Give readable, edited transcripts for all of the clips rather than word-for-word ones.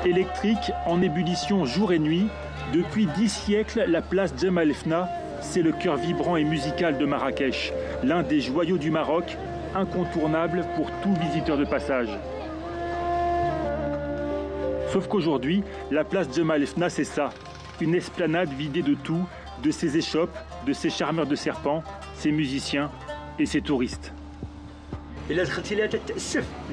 Électrique, en ébullition jour et nuit, depuis 10 siècles, la place Jemaa el Fna, c'est le cœur vibrant et musical de Marrakech, l'un des joyaux du Maroc, incontournable pour tout visiteur de passage. Sauf qu'aujourd'hui, la place Jemaa el Fna, c'est ça, une esplanade vidée de tout, de ses échoppes, de ses charmeurs de serpents, ses musiciens et ses touristes.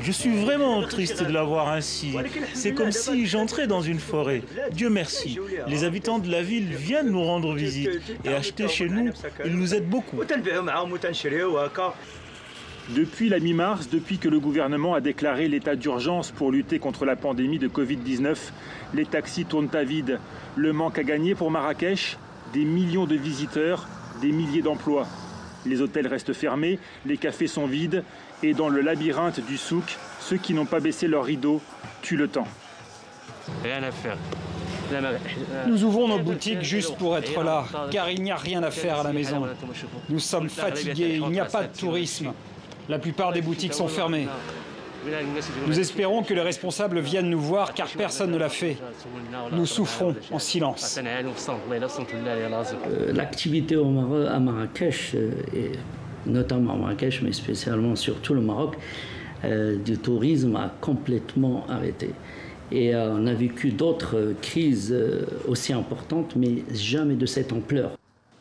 Je suis vraiment triste de la voir ainsi. C'est comme si j'entrais dans une forêt. Dieu merci. Les habitants de la ville viennent nous rendre visite et acheter chez nous. Ils nous aident beaucoup. Depuis la mi-mars, depuis que le gouvernement a déclaré l'état d'urgence pour lutter contre la pandémie de Covid-19, les taxis tournent à vide. Le manque à gagner pour Marrakech, des millions de visiteurs, des milliers d'emplois. Les hôtels restent fermés, les cafés sont vides et dans le labyrinthe du souk, ceux qui n'ont pas baissé leurs rideaux tuent le temps. Rien à faire. Nous ouvrons nos boutiques juste pour être là, car il n'y a rien à faire à la maison. Nous sommes fatigués, il n'y a pas de tourisme. La plupart des boutiques sont fermées. Nous espérons que les responsables viennent nous voir, car personne ne l'a fait. Nous souffrons en silence. L'activité à Marrakech, et notamment à Marrakech, mais spécialement sur tout le Maroc, du tourisme a complètement arrêté. Et on a vécu d'autres crises aussi importantes, mais jamais de cette ampleur.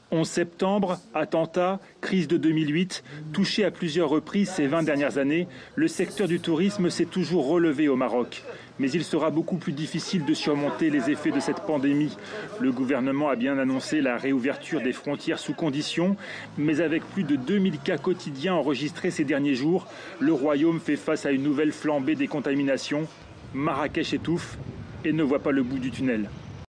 11 septembre, attentat, crise de 2008, touché à plusieurs reprises ces 20 dernières années, le secteur du tourisme s'est toujours relevé au Maroc. Mais il sera beaucoup plus difficile de surmonter les effets de cette pandémie. Le gouvernement a bien annoncé la réouverture des frontières sous conditions, mais avec plus de 2000 cas quotidiens enregistrés ces derniers jours, le royaume fait face à une nouvelle flambée des contaminations. Marrakech étouffe et ne voit pas le bout du tunnel.